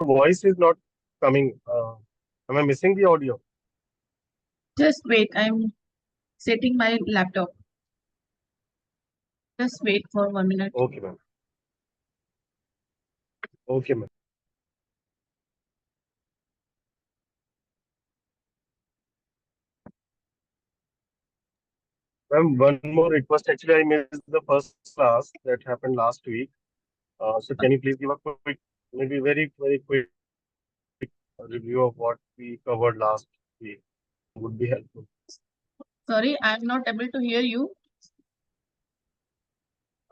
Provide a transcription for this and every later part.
voice is not coming. Am I missing the audio? Just wait, I'm setting my laptop. Just wait for 1 minute. Okay, ma'am. Okay, ma'am. Ma'am, one more request. Actually, I missed the first class that happened last week. So can you please give a quick, maybe very quick review of what we covered last week? Would be helpful. Sorry, I'm not able to hear you.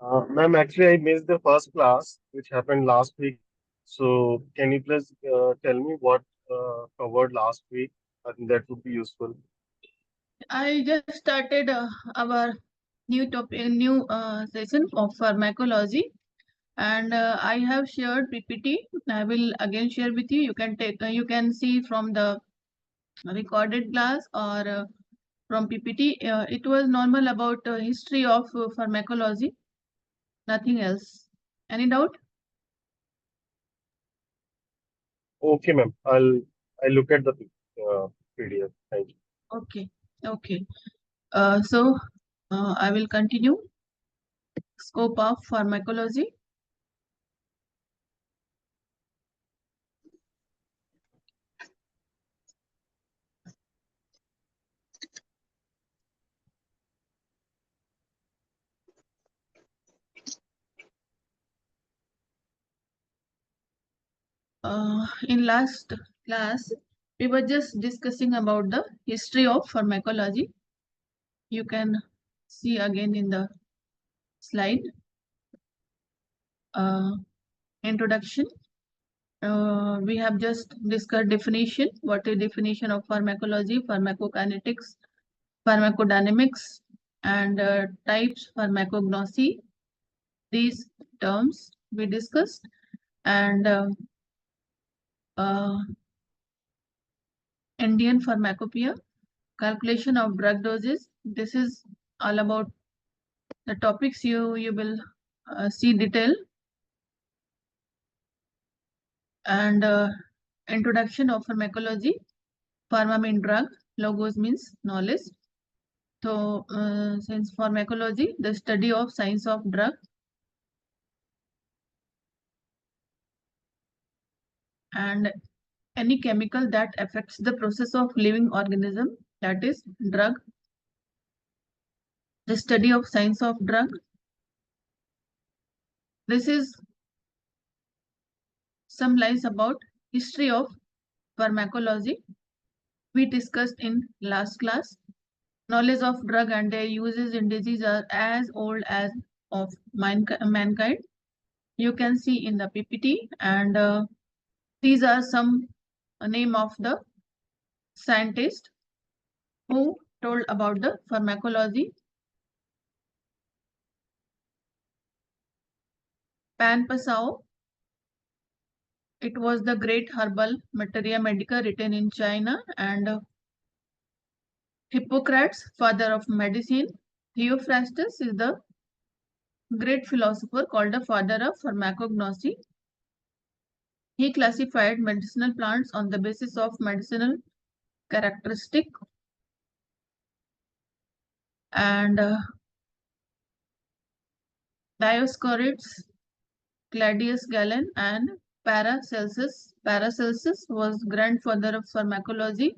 Ma'am, actually, I missed the first class which happened last week. So can you please tell me what covered last week? I think that would be useful. I just started our new topic, new session of pharmacology, and I have shared PPT. I will again share with you. You can take, you can see from the recorded class or from PPT. It was normal about history of pharmacology, nothing else. Any doubt? Okay, ma'am. I'll look at the PDF. Thank you. Okay, okay. So I will continue. Scope of pharmacology. In last class, we were just discussing about the history of pharmacology. You can see again in the slide. Introduction. We have just discussed definition. What is definition of pharmacology, pharmacokinetics, pharmacodynamics, and types, pharmacognosy. These terms we discussed, and Indian pharmacopoeia, calculation of drug doses. This is all about the topics you will see detail, and introduction of pharmacology. Pharma means drug, logos means knowledge. So since pharmacology, the study of science of drug, and any chemical that affects the process of living organism, that is drug. The study of science of drug. This is some lines about history of pharmacology we discussed in last class. Knowledge of drug and their uses in disease are as old as of mankind. You can see in the PPT, and these are some name of the scientist who told about the pharmacology. Pan Pasao, it was the great herbal materia medica written in China, and Hippocrates, father of medicine. Theophrastus is the great philosopher called the father of pharmacognosy. He classified medicinal plants on the basis of medicinal characteristic, and Dioscorides, Claudius Galen, and Paracelsus. Paracelsus was grandfather of pharmacology.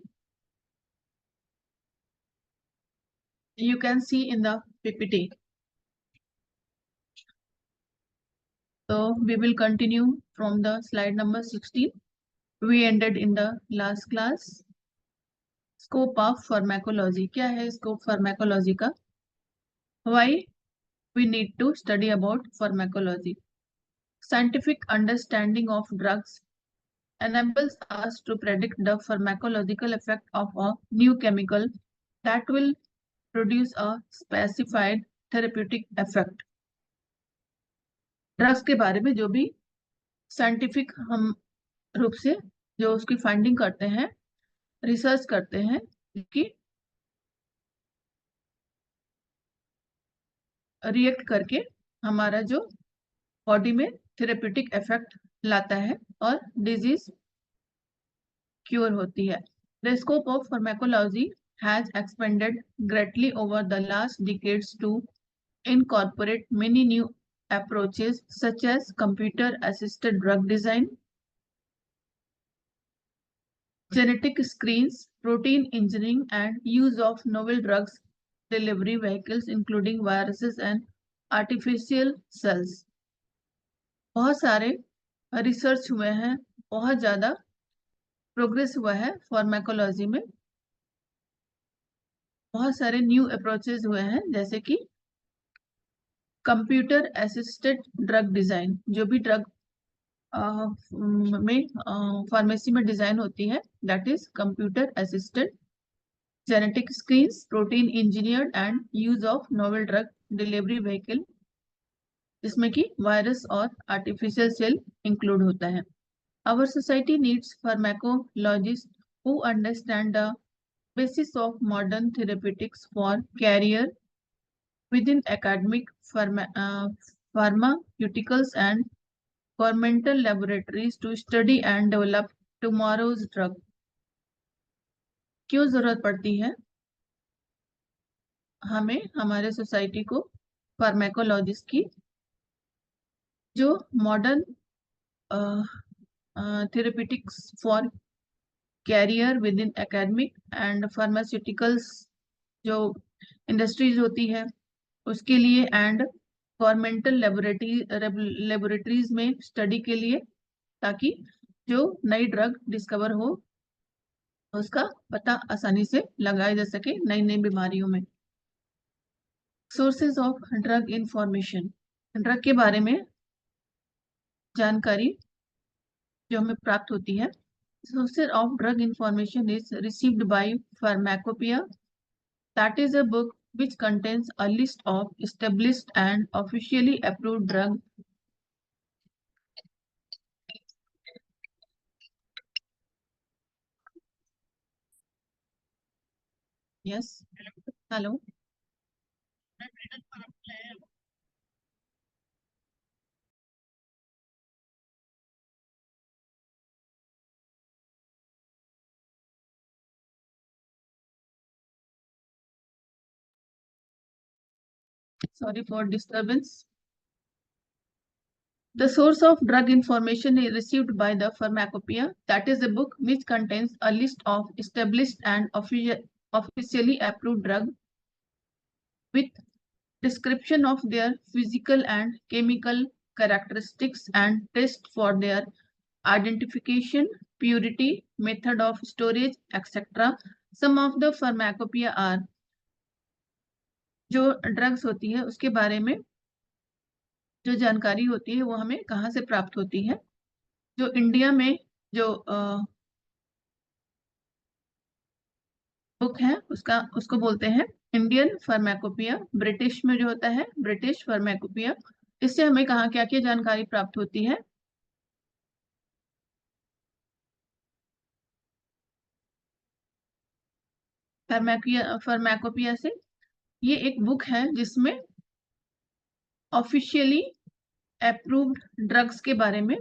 You can see in the PPT. So we will continue from the slide number 16. We ended in the last class. Scope of pharmacology. क्या है scope pharmacology का? Why we need to study about pharmacology? Scientific understanding of drugs enables us to predict the pharmacological effect of a new chemical that will produce a specified therapeutic effect. Drugs के बारे में जो भी scientific हम रूप से जो उसकी फाइंडिंग करते हैं, रिसर्च करते हैं कि रिएक्ट करके हमारा जो बॉडी में थेरेप्यूटिक इफेक्ट लाता है और डिजीज क्योर होती है। The scope of pharmacology has expanded greatly over the last decades to incorporate many new approaches such as computer assisted drug design, genetic screens, protein engineering, and use of novel drugs delivery vehicles including viruses and artificial cells. बहुत सारे research हुए हैं, बहुत ज्यादा progress हुआ है pharmacology में, बहुत सारे न्यू अप्रोचेस हुए हैं, जैसे कि कंप्यूटर असिस्टेड ड्रग डिजाइन, जो भी ड्रग में फार्मेसी में डिजाइन होती है, that is computer assisted, genetic screens, protein engineered and use of novel drug delivery vehicle, जिसमें कि वायरस और आर्टिफिशियल सेल इंक्लूड होता है। Our society needs pharmacologists who understand the basis of modern therapeutics for career within academic pharmaceuticals and governmental laboratories to study and develop tomorrow's drug. क्यों जरूरत पड़ती है हमें हमारे सोसाइटी को फार्माकोलॉजिस्ट की, जो modern therapeutics for career within academic and pharmaceuticals, जो इंडस्ट्रीज होती है उसके लिए, एंड गवर्नमेंटल लेबोरेटरीज में स्टडी के लिए, ताकि जो नई ड्रग डिस्कवर हो उसका पता आसानी से लगाया जा सके नई नई बीमारियों में। Sources of drug information, drug के बारे में जानकारी जो हमें प्राप्त होती है। Sources of drug information is received by Pharmacopoeia, that is a book which contains a list of established and officially approved drugs. Yes, hello. Sorry for disturbance. The source of drug information is received by the Pharmacopoeia, that is a book which contains a list of established and officially approved drugs with description of their physical and chemical characteristics and test for their identification, purity, method of storage, etc. Some of the pharmacopoeia are, जो drugs होती है उसके बारे में जो जानकारी होती है वो हमें कहाँ से प्राप्त होती है। जो इंडिया में जो बुक है उसको बोलते हैं इंडियन फार्माकोपिया। ब्रिटिश में जो होता है ब्रिटिश फार्माकोपिया। इससे हमें कहाँ क्या क्या जानकारी प्राप्त होती है। फार्माकोपिया से ये एक बुक है जिसमें ऑफिशियली अप्रूव्ड ड्रग्स के बारे में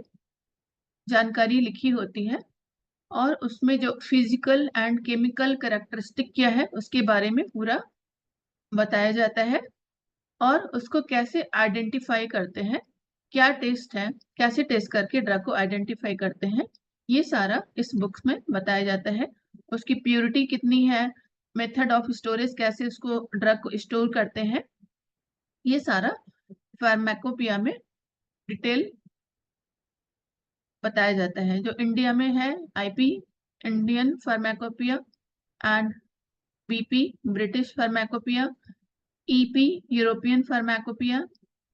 जानकारी लिखी होती है, और उसमें जो फिजिकल एंड केमिकल कैरेक्टरिस्टिक क्या है उसके बारे में पूरा बताया जाता है, और उसको कैसे आइडेंटिफाई करते हैं, क्या टेस्ट है, कैसे टेस्ट करके ड्रग को आइडेंटिफाई करते हैं, ये सारा इस बुक्स में बताया जाता है। उसकी प्योरिटी कितनी है, मेथड ऑफ स्टोरेज, कैसे उसको ड्रग को स्टोर करते हैं, ये सारा फार्माकोपिया में डिटेल बताया जाता है। जो इंडिया में है IP Indian pharmacopoeia, and BP British pharmacopoeia, EP European Pharmacopoeia,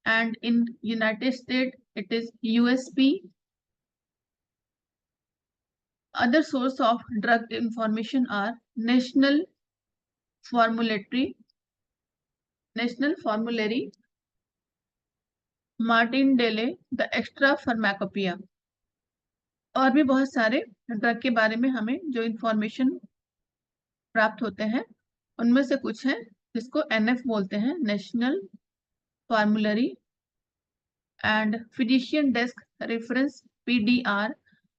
and in United States it is USP. Other source of drug information are National Formulary, Martindale, the Extra Pharmacopoeia। और भी बहुत सारे ड्रग के बारे में हमें जो इंफॉर्मेशन प्राप्त होते हैं उनमें से कुछ है जिसको NF बोलते हैं, national formulary and physician desk reference PDR,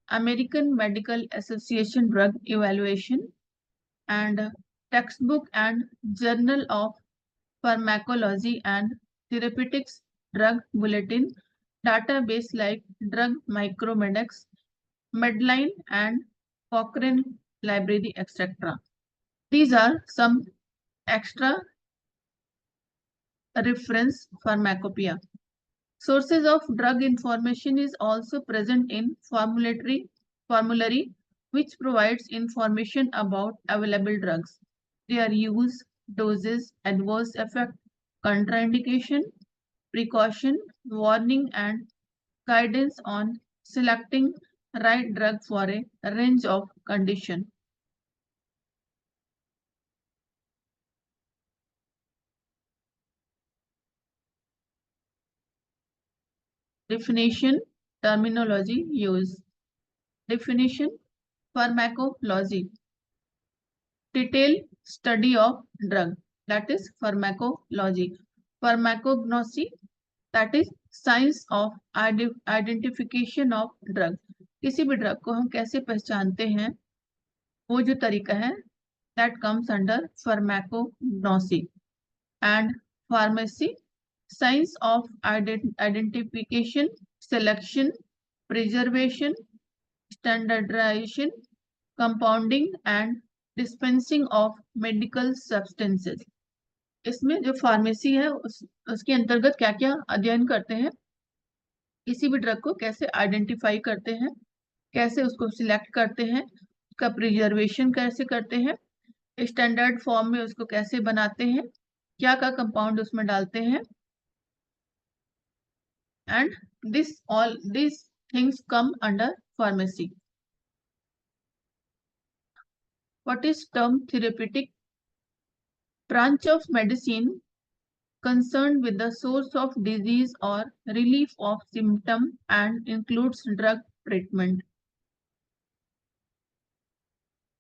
American Medical Association Drug Evaluation, and Textbook and Journal of Pharmacology and Therapeutics Drug Bulletin, database like Drug Micromedex, Medline, and Cochrane Library, etc. These are some extra reference pharmacopoeia. Sources of drug information is also present in formulary which provides information about available drugs, their use, doses, adverse effect, contraindication, precaution, warning, and guidance on selecting right drug for a range of conditions. Definition, terminology use. Definition, pharmacology. Detailed study of drug, that is pharmacology. Pharmacognosy, that is science of identification of drug. किसी भी drug को हम कैसे पहचानते हैं, वो जो तरीका है, that comes under pharmacognosy. And pharmacy, science of identification, selection, preservation, standardization, compounding and dispensing of medical substances. इसमें जो फार्मेसी है उसके अंतर्गत क्या क्या अध्ययन करते हैं, किसी भी ड्रग को कैसे आइडेंटिफाई करते हैं, कैसे उसको सिलेक्ट करते हैं, उसका प्रिजर्वेशन कैसे करते हैं, स्टैंडर्ड फॉर्म में उसको कैसे बनाते हैं, क्या का कंपाउंड उसमें डालते हैं, and all these things come under pharmacy. What is term therapeutic? Branch of medicine concerned with the source of disease or relief of symptom and includes drug treatment.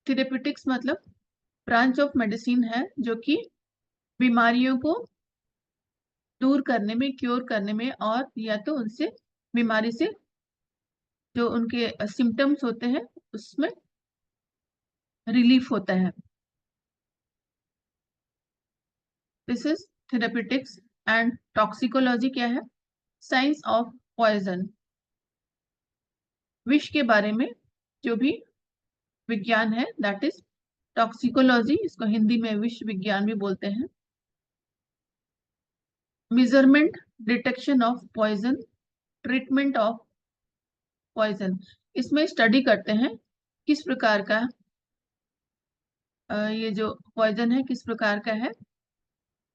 Therapeutics मतलब ब्रांच ऑफ मेडिसिन है जो कि बीमारियों को दूर करने में, cure करने में, और या तो उनसे बीमारी से जो उनके सिम्टम्स होते हैं उसमें रिलीफ होता है. This is therapeutics. And toxicology क्या है? साइंस ऑफ पॉइजन, विष के बारे में जो भी विज्ञान है, दैट इज टॉक्सिकोलॉजी. इसको हिंदी में विष विज्ञान भी बोलते हैं. Measurement, detection of poison, treatment of poison. इसमें स्टडी करते हैं किस प्रकार का ये जो पॉइजन है किस प्रकार का है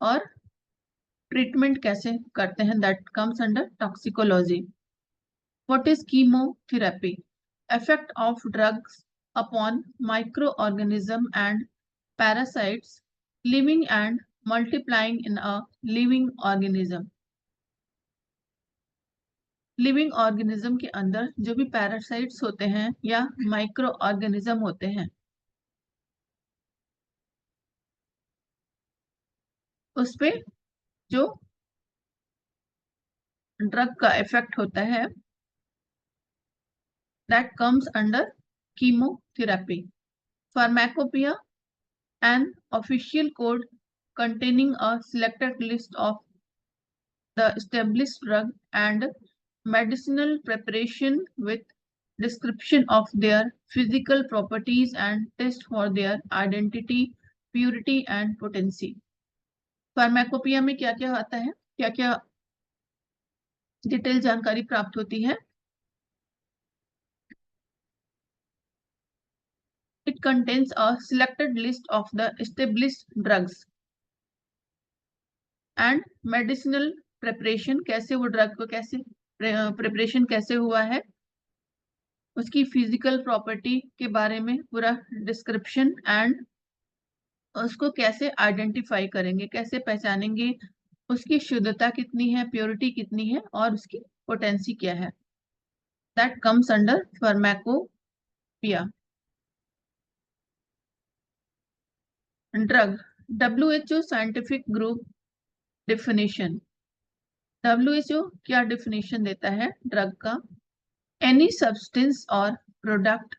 और ट्रीटमेंट कैसे करते हैं, that comes under toxicology. What is chemotherapy? Effect of drugs upon microorganism and parasites living and multiplying in a living organism. Living organism के अंदर जो भी पैरासाइट्स होते हैं या माइक्रो ऑर्गेनिज्म होते हैं, उस पे जो ड्रग का इफेक्ट होता है, that comes under chemotherapy. Pharmacopoeia, an official code containing a selected list of the established drug and medicinal preparation with description of their physical properties and test for their identity, purity and potency. Pharmacopoeia में क्या क्या आता है, क्या क्या detail जानकारी प्राप्त होती है? It contains a selected list of the established drugs and medicinal preparation, कैसे वो ड्रग को कैसे प्रिपरेशन कैसे हुआ है, उसकी फिजिकल प्रॉपर्टी के बारे में पूरा डिस्क्रिप्शन, एंड उसको कैसे आइडेंटिफाई करेंगे, कैसे पहचानेंगे, उसकी शुद्धता कितनी है, प्योरिटी कितनी है और उसकी पोटेंसी क्या है, that comes under pharmacopoeia. Drug, WHO scientific group definition. WHO क्या डेफिनेशन देता है ड्रग का? any substance or product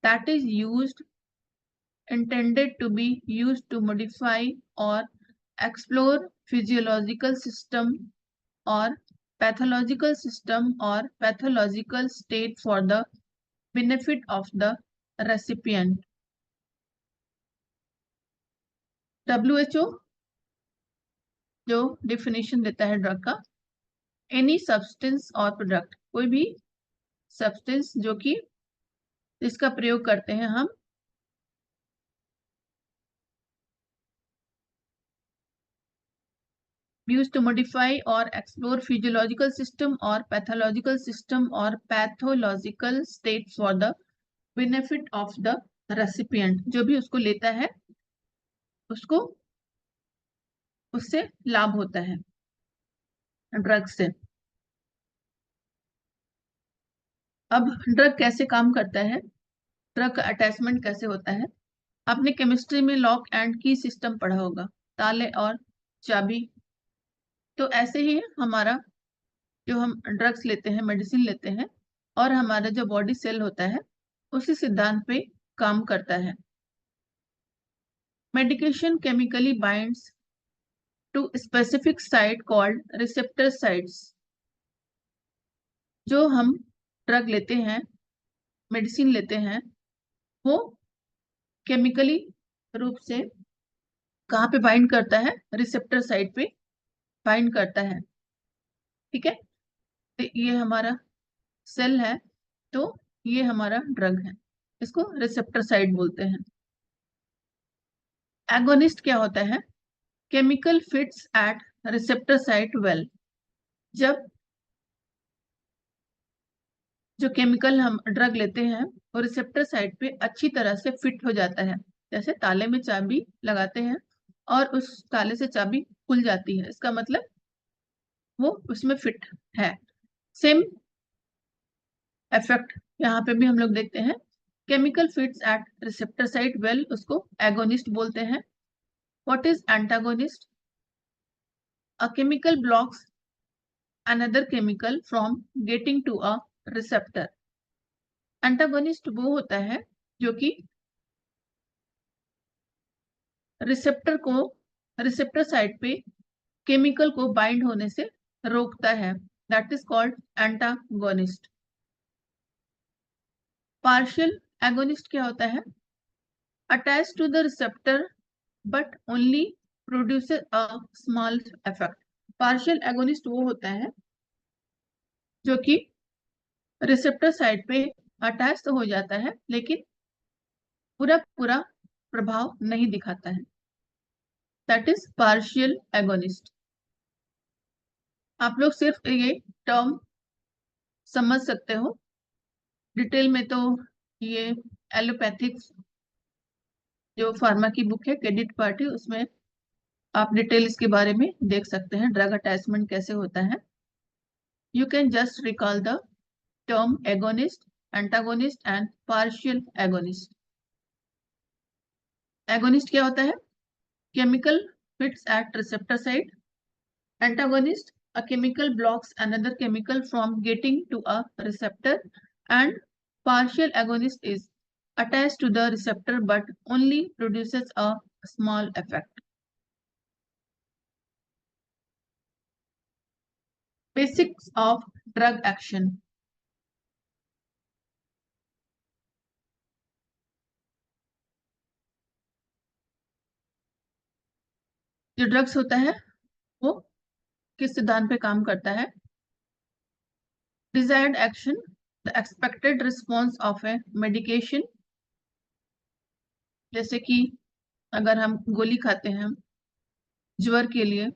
that is intended to be used to modify or explore physiological system or pathological system or pathological state for the benefit of the recipient. WHO जो definition देता है drug का, any substance और product, कोई भी substance जो कि जिसका प्रयोग करते हैं हम used to modify or explore physiological system or pathological system or pathological state for the benefit of the recipient, जो भी उसको लेता है उसको उससे लाभ होता है ड्रग से। अब ड्रग कैसे काम करता है, ड्रग का अटैचमेंट कैसे होता है। आपने केमिस्ट्री में लॉक एंड की सिस्टम पढ़ा होगा, ताले और चाबी। तो ऐसे ही हमारा जो हम ड्रग्स लेते हैं, मेडिसिन लेते हैं, और हमारा जो बॉडी सेल होता है उसी सिद्धांत पे काम करता है। Medication chemically binds to specific site called receptor sites. जो हम ड्रग लेते हैं, मेडिसिन लेते हैं, वो केमिकली रूप से कहाँ पे बाइंड करता है, रिसेप्टर साइट पे बाइंड करता है। ठीक है, तो ये हमारा सेल है, तो ये हमारा ड्रग है, इसको रिसेप्टर साइट बोलते हैं। एगोनिस्ट क्या होता है, chemical fits at receptor site well. जब जो केमिकल हम ड्रग लेते हैं वो रिसेप्टर साइट पे अच्छी तरह से फिट हो जाता है, जैसे ताले में चाबी लगाते हैं और उस ताले से चाबी खुल जाती है, इसका मतलब वो उसमें फिट है। सेम इफेक्ट यहाँ पे भी हम लोग देखते हैं, chemical fits at receptor site well, उसको एगोनिस्ट बोलते हैं। What is antagonist, a chemical blocks another chemical from getting to a receptor. Antagonist वो होता है जो कि रिसेप्टर साइट पे केमिकल को बाइंड होने से रोकता है, that is called antagonist. Partial agonist क्या होता है, attach to the receptor but only produces a small effect. Partial agonist वो होता है जो कि रिसेप्टर साइट पे अटैच तो हो जाता है लेकिन पूरा पूरा प्रभाव नहीं दिखाता है, दैट इज पार्शियल एगोनिस्ट। आप लोग सिर्फ ये टर्म समझ सकते हो, डिटेल में तो ये एलोपैथिक्स जो फार्मा की बुक है क्रेडिट पार्टी, उसमें आप डिटेल इसके बारे में देख सकते हैं, ड्रग अटैचमेंट कैसे होता है। You can just recall the term agonist, antagonist and partial agonist. Agonist क्या होता है, chemical fits at receptor site. Antagonist, a chemical blocks another chemical from getting to a receptor. And partial agonist is attached to the receptor but only produces a small effect. Basics of drug action. जो drugs होता है वो किस सिद्धांत पे काम करता है, desired action, the expected response of A medication. जैसे कि अगर हम गोली खाते हैं ज्वर के लिए,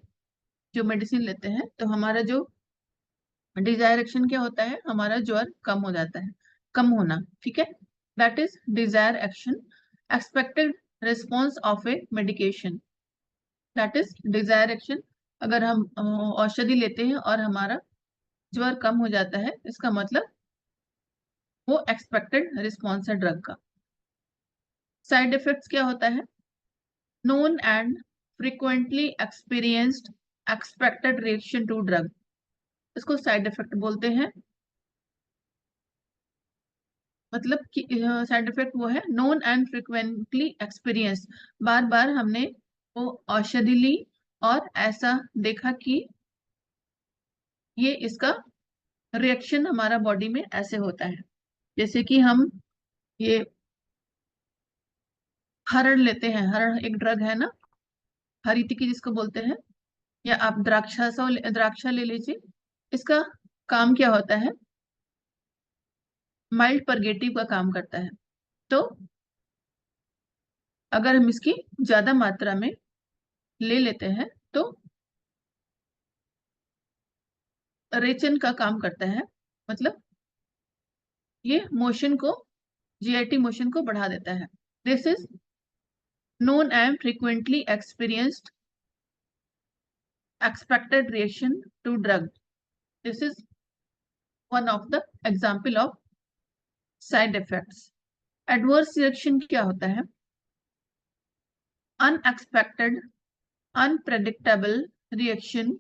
जो मेडिसिन लेते हैं, तो हमारा जो डिजायर एक्शन क्या होता है, हमारा ज्वर कम हो जाता है, कम होना। ठीक है, that is desire action. Expected response of A medication, that is desire action. अगर हम औषधि लेते हैं और हमारा ज्वर कम हो जाता है, इसका मतलब वो एक्सपेक्टेड रिस्पॉन्स है ड्रग का। साइड इफेक्ट्स क्या होता है, known and frequently experienced expected reaction to drug, इसको साइड इफेक्ट बोलते हैं। मतलब कि साइड इफेक्ट वो है नोन एंड फ्रिक्वेंटली एक्सपीरियंस, बार बार हमने वो औषधि ली और ऐसा देखा कि ये इसका रिएक्शन हमारा बॉडी में ऐसे होता है। जैसे कि हम ये हरड़ लेते हैं, हरड़ एक ड्रग है ना, हरीतिकी जिसको बोलते हैं, या आप द्राक्षा ले लीजिए। इसका काम क्या होता है, माइल्ड परगेटिव का काम करता है। तो अगर हम इसकी ज्यादा मात्रा में ले लेते हैं तो रेचन का काम करता है, मतलब ये मोशन को, जीआईटी मोशन को बढ़ा देता है। This is known and frequently experienced expected reaction to drug. This is one of the example of side effects. Adverse reaction क्या होता है, unexpected unpredictable reaction,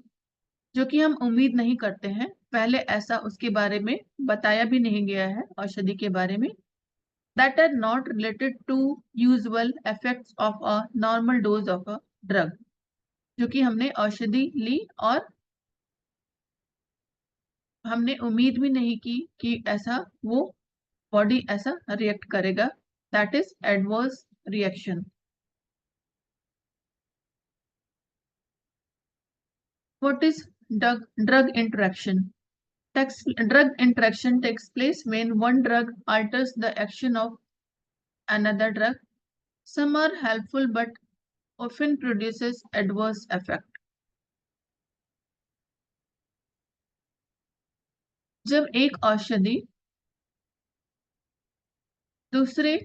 जो कि हम उम्मीद नहीं करते हैं, पहले ऐसा उसके बारे में बताया भी नहीं गया है औषधि के बारे में, that are not related to usual effects of a normal dose of a drug, जो कि हमने औषधि ली और हमने उम्मीद भी नहीं की कि ऐसा वो बॉडी ऐसा रिएक्ट करेगा, that is adverse reaction. What is drug interaction? Drug interaction takes place when one drug alters the action of another drug. Some are helpful but often produces adverse effect. जब एक औषधि दूसरे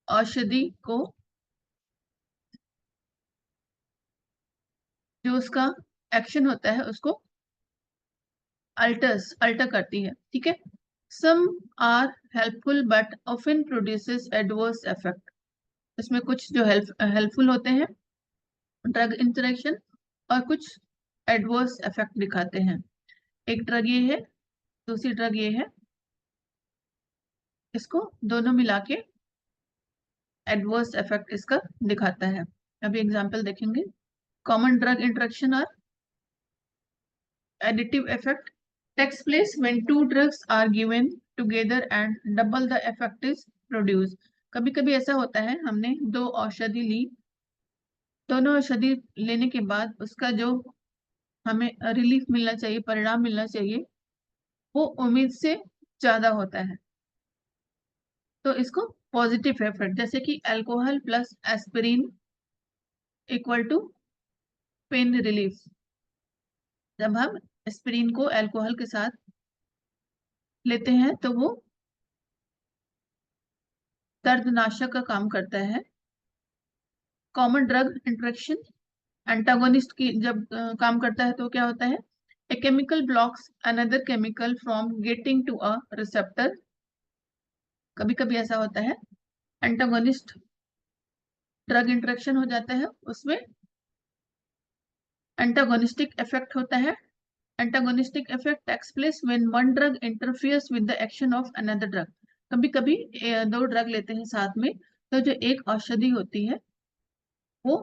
औषधि को, जो उसका एक्शन होता है उसको अल्टर करती है, ठीक है। Some are helpful but often produces adverse effect. इसमें कुछ जो हेल्पफुल होते हैं ड्रग इंटरेक्शन और कुछ एडवर्स इफेक्ट दिखाते हैं। एक ड्रग ये है, दूसरी ड्रग ये है, इसको दोनों मिला के एडवर्स इफेक्ट इसका दिखाता है। अभी एग्जांपल देखेंगे। कॉमन ड्रग इंटरेक्शन और additive effect takes place when two drugs are given together and double the effect is produced. कभी कभी ऐसा होता है, हमने दो औषधि ली, दोनों औषधि लेने के बाद उसका जो हमें रिलीफ मिलना चाहिए, परिणाम मिलना चाहिए, वो उम्मीद से ज्यादा होता है, तो इसको पॉजिटिव इफेक्ट, जैसे कि alcohol plus aspirin equal to pain relief. जब हम एस्पिरिन को अल्कोहल के साथ लेते हैं तो वो दर्दनाशक का काम करता है। कॉमन ड्रग इंटरेक्शन एंटागोनिस्ट की जब काम करता है तो क्या होता है, a chemical blocks another chemical from getting to a receptor. कभी कभी ऐसा होता है एंटागोनिस्ट ड्रग इंटरेक्शन हो जाता है, उसमें एंटागोनिस्टिक इफेक्ट होता है। Antagonistic effect takes place when one drug interferes with the action of another drug. कभी कभी दो ड्रग लेते हैं साथ में, तो जो एक औषधि होती है वो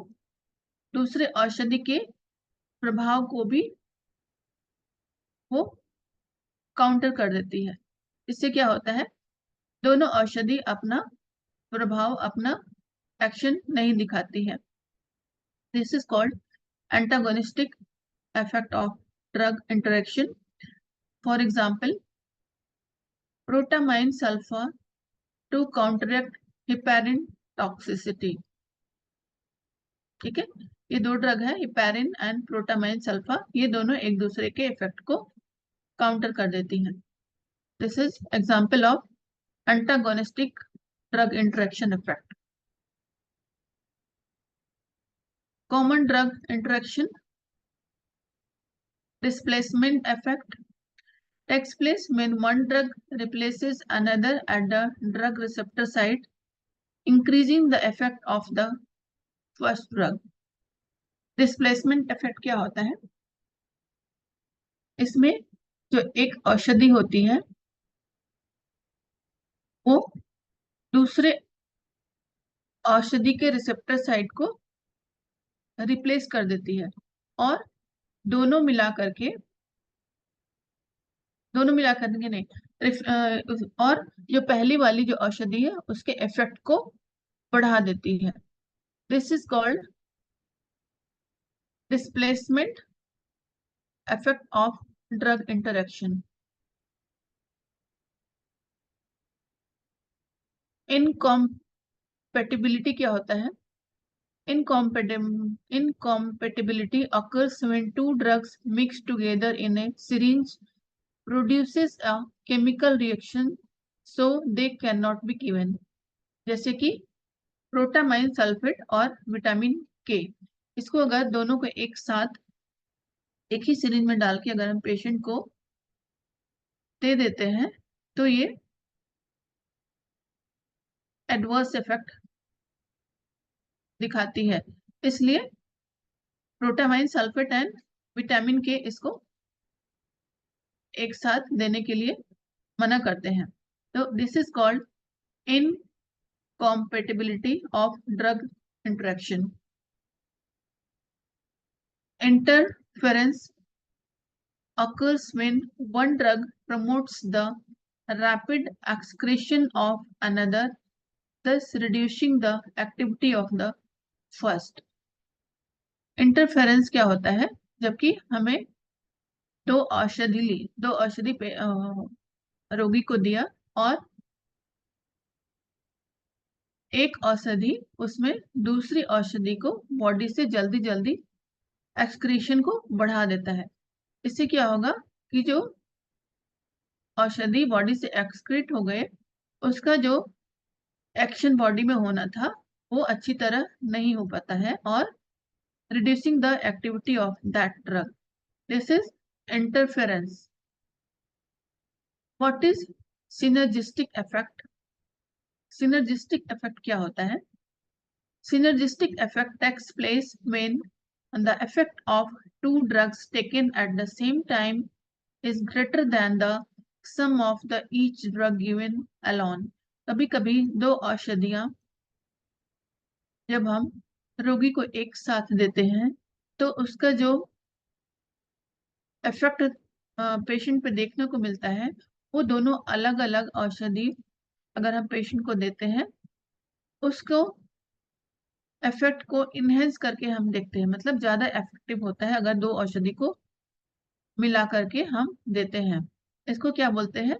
दूसरे औषधि के प्रभाव को भी वो काउंटर कर देती है। इससे क्या होता है, दोनों औषधि अपना प्रभाव, अपना एक्शन नहीं दिखाती है। This is called antagonistic effect of drug interaction. For example, protamine sulfa to counteract heparin toxicity. ठीक है, ये दो ड्रग है, हेपेरिन एंड प्रोटामाइन सल्फा, ये दोनों एक दूसरे के इफेक्ट को काउंटर कर देती हैं। This is example of antagonistic drug interaction effect. Common drug interaction displacement effect takes place when one drug replaces another at the drug receptor site, increasing the effect of the first drug. Displacement effect क्या होता है, इसमें जो एक औषधि होती है वो दूसरे औषधि के रिसेप्टर साइट को रिप्लेस कर देती है, और दोनों मिला करके नहीं, और जो पहली वाली जो औषधि है उसके इफेक्ट को बढ़ा देती है. This is called displacement effect of drug interaction. Incompatibility क्या होता है? Incompatibility occurs when two drugs mix together in a syringe, produces a chemical reaction, so they cannot be given. जैसे कि प्रोटामाइन सल्फेट और विटामिन के, इसको अगर दोनों को एक साथ एक ही सिरिंज में डाल के अगर हम पेशेंट को दे देते हैं तो ये एडवर्स इफेक्ट दिखाती है. इसलिए प्रोटामाइन सल्फेट एंड विटामिन के इसको एक साथ देने के लिए मना करते हैं. तो this is called incompatibility of drug interaction. Interference occurs when one drug promotes the rapid excretion of another, thus reducing the activity of the first. Interference क्या होता है? जबकि हमें दो औषधि पे रोगी को दिया और एक औषधि उसमें दूसरी औषधि को बॉडी से जल्दी जल्दी एक्सक्रीशन को बढ़ा देता है. इससे क्या होगा कि जो औषधि बॉडी से एक्सक्रीट हो गए उसका जो एक्शन बॉडी में होना था वो अच्छी तरह नहीं हो पाता है, और reducing the activity of that drug. This is interference. What is synergistic effect? Synergistic effect क्या होता है? Synergistic effect takes place when the effect of two drugs taken at the same time is greater than the sum of the each drug given alone. कभी कभी दो औषधियां जब हम रोगी को एक साथ देते हैं तो उसका जो इफेक्ट पेशेंट पे देखने को मिलता है वो दोनों अलग अलग औषधि अगर हम पेशेंट को देते हैं उसको इफेक्ट को इनहेंस करके हम देखते हैं, मतलब ज्यादा इफेक्टिव होता है अगर दो औषधि को मिला करके हम देते हैं. इसको क्या बोलते हैं?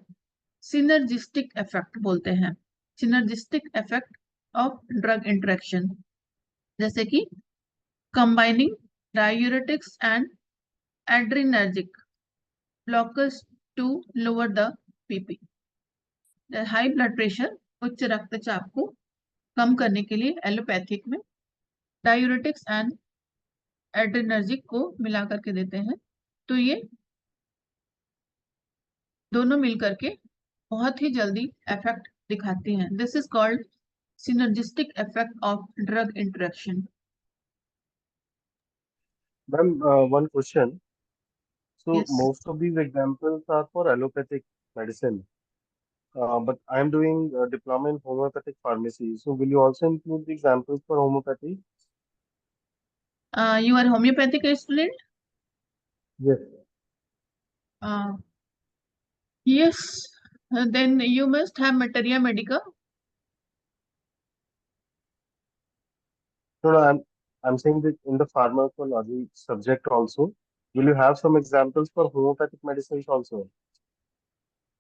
सिनर्जिस्टिक इफेक्ट बोलते हैं. Synergistic effect of drug interaction, जैसे कि combining diuretics and adrenergic blockers to lower the BP. High blood pressure, उच्च रक्तचाप को कम करने के लिए एलोपैथिक में डायूरेटिक्स एंड एड्रिनर्जिक को मिला करके देते हैं. तो ये दोनों मिलकर के बहुत ही जल्दी इफेक्ट दिखाती हैं. This is called synergistic effect of drug interaction. Ma'am, one question. So Yes. most of these examples are for allopathic medicine, but I am doing a diploma in homeopathic pharmacy. So will you also include the examples for homeopathy? You are homeopathic student? Yes. Yes. Then you must have materia medica. No, I'm saying that in the pharmacology subject also, will you have some examples for homeopathic medicines also?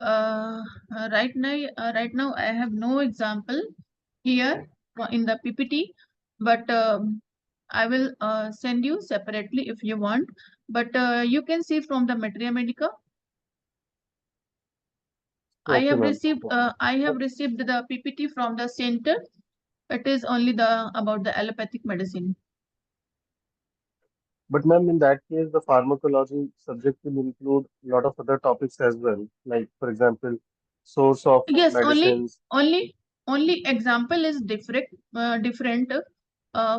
Right now I have no example here in the PPT, but I will send you separately if you want. But you can see from the materia medica. I Okay, have ma'am. received Okay. I have received the PPT from the center. It is only about the allopathic medicine. But ma'am, in that case, the pharmacology subject will include a lot of other topics as well, like for example, source of Yes, medicines. only example is different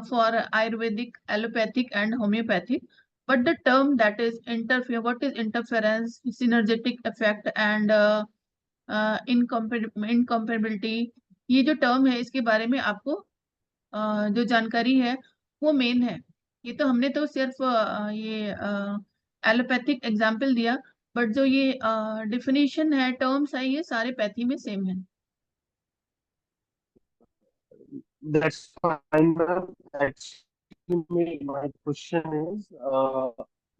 for Ayurvedic, allopathic, and homeopathic. But the term that is what is interference, synergetic effect, and इनकम्पेरेबिलिटी, ये जो term है इसके बारे में आपको जो जानकारी है वो मेन है। ये तो हमने तो सिर्फ ये एलोपैथिक एग्जाम्पल दिया, बट जो ये डिफिनीशन है, टर्म्स है, ये सारे पैथी में सेम है। That's fine, ma'am. Actually, my question is,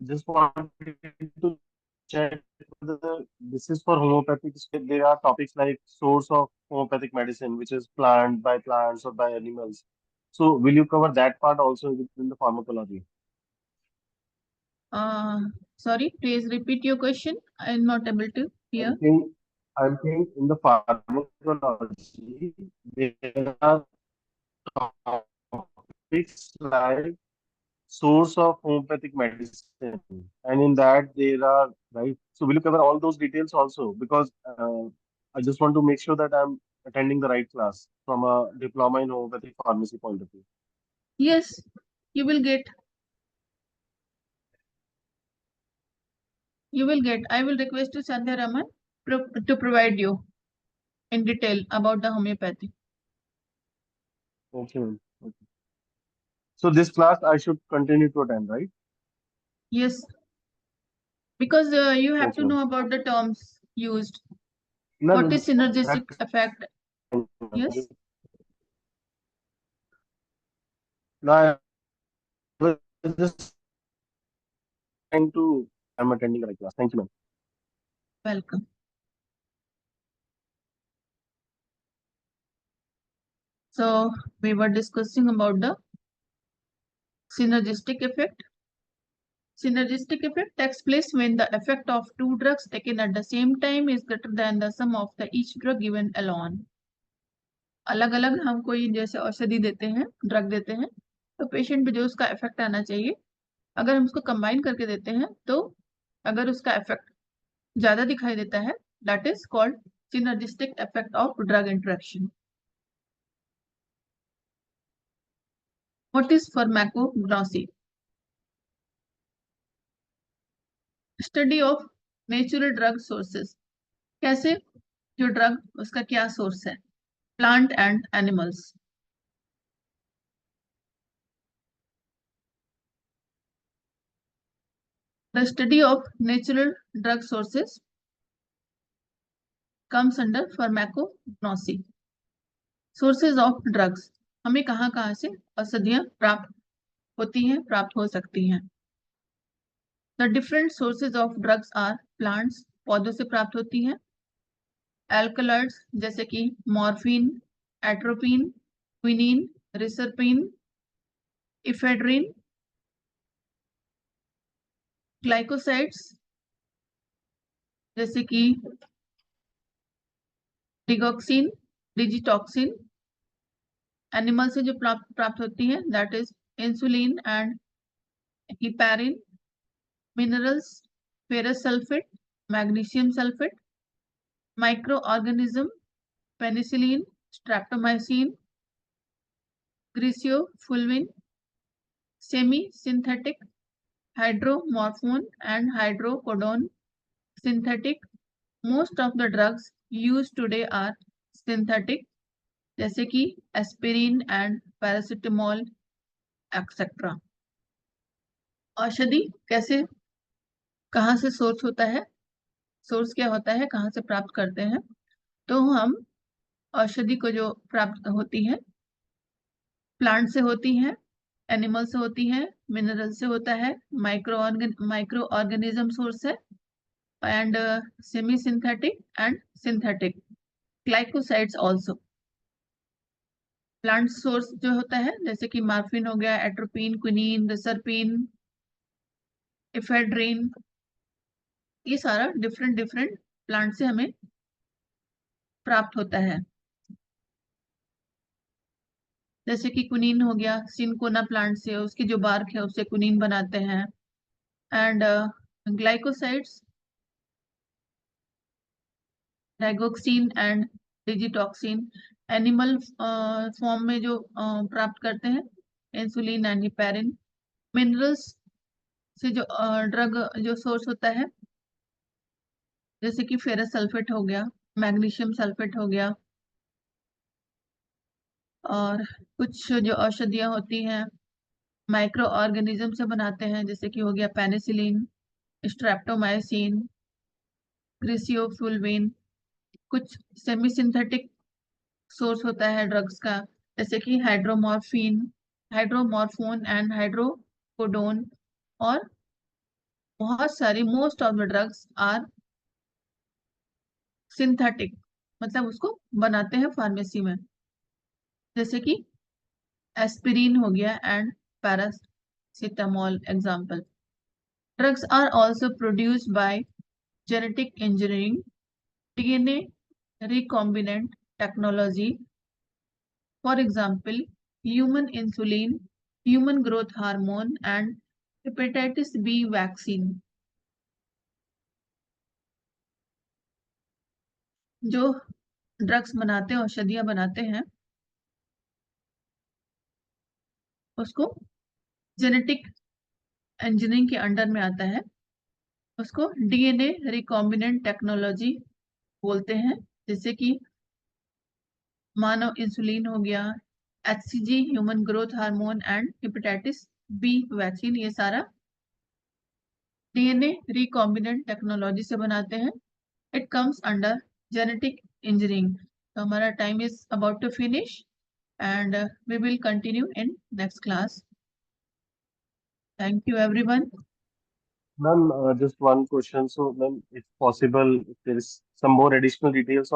just wanted to check whether this is for homeopathic. There are topics like source of homeopathic medicine, which is plant by plants or by animals. So, will you cover that part also within the pharmacology? Sorry, please repeat your question. I am not able to I hear. think, I think in the pharmacology, there are topics like source of homeopathic medicine, and in that there are, right, so will you cover all those details also, because I just want to make sure that I'm attending the right class from a diploma in homeopathic pharmacy point of view. Yes, you will get. You will get. I will request to Sandhya Raman to provide you in detail about the homeopathy. Okay, ma'am. Okay. So this class I should continue to attend, right? Yes, because you have Okay, to ma'am. know about the terms used. No, What no, is synergistic that's effect? fine, Yes, ma'am. No, I was just trying to, I'm attending the right class. Thank you, ma'am. welcome. So we were discussing about the synergistic effect. Synergistic effect takes place when the effect of two drugs taken at the same time is greater than the sum of the each drug given alone. अलग अलग हम कोई जैसे औषधि देते हैं, drug देते हैं, तो पेशेंट पे जो उसका इफेक्ट आना चाहिए, अगर हम उसको कंबाइन करके देते हैं तो अगर उसका इफेक्ट ज्यादा दिखाई देता है, that is called synergistic effect of drug interaction. What is pharmacognosy? Study of natural drug sources. कैसे जो ड्रग उसका क्या सोर्स है, plant and animals. The study of natural drug sources comes under pharmacognosy. Sources of drugs, हमें कहाँ कहाँ से औषधियाँ प्राप्त होती हैं, प्राप्त हो सकती हैं. The different sources of drugs are plants, पौधों से प्राप्त होती हैं. Alkaloids जैसे कि morphine, atropine, quinine, reserpine, ephedrine. Glycosides जैसे कि डिगॉक्सिन, डिजिटॉक्सिन. एनिमल से जो प्राप्त होती है, that is insulin and heparin. Minerals, ferrous sulphate, magnesium sulphate. Micro organism, penicillin, streptomycin, griseofulvin. Semi synthetic, hydromorphone and hydrocodone. Synthetic, most of the drugs used today are synthetic, जैसे कि aspirin and paracetamol etcetera. औषधि कैसे, कहाँ से source होता है, source क्या होता है, कहाँ से प्राप्त करते हैं, तो हम औषधि को जो प्राप्त होती है, प्लांट से होती है, एनिमल से होती है, मिनरल से होता है, माइक्रो ऑर्गेनिज्म सोर्स है, and semi synthetic and synthetic. Glycosides also. Plant source जो होता है, जैसे कि मार्फिन हो गया, एट्रोपिन, क्विनीन, रिसरपिन, इफेड्रिन, ये सारा डिफरेंट डिफरेंट प्लांट से हमें प्राप्त होता है. जैसे कि क्विनीन हो गया, सिनकोना प्लांट से, उसकी जो बार्क है उससे क्विनीन बनाते हैं. And glycosides, digoxin and digitoxin. Animal form में जो प्राप्त करते हैं, इंसुलिन एंड हिपैरिन. मिनरल्स से जो ड्रग जो सोर्स होता है, जैसे कि फेरस सल्फेट हो गया, मैग्नीशियम सल्फेट हो गया, और कुछ जो औषधियाँ होती हैं माइक्रो ऑर्गेनिज्म से बनाते हैं, जैसे कि हो गया पेनिसिलिन, स्ट्रेप्टोमाइसिन, क्रिसियोफुलविन। कुछ सेमी सिंथेटिक सोर्स होता है ड्रग्स का, जैसे कि हाइड्रोमॉर्फिन, हाइड्रोमॉर्फोन एंड हाइड्रोकोडोन। और बहुत सारी most of the drugs are synthetic, मतलब उसको बनाते हैं फार्मेसी में, जैसे कि एस्पिरिन हो गया and paracetamol example. Drugs are also produced by genetic engineering, DNA recombinant technology, for example, human insulin, human growth hormone, and hepatitis B vaccine. जो ड्रग्स बनाते हैं, औषधियां बनाते हैं, उसको जेनेटिक इंजीनियरिंग के अंडर में आता है। उसको डीएनए रिकॉम्बिनेंट टेक्नोलॉजी बोलते हैं, जैसे कि मानव इंसुलिन हो गया, HCG human growth hormone and hepatitis B vaccine, ये सारा डीएनए रिकॉम्बिनेंट टेक्नोलॉजी से बनाते हैं। It comes under genetic engineering. तो हमारा time is about to finish and we will continue in next class. Thank you everyone. Ma'am, just one question. So, ma'am, if possible, if there is some more additional details on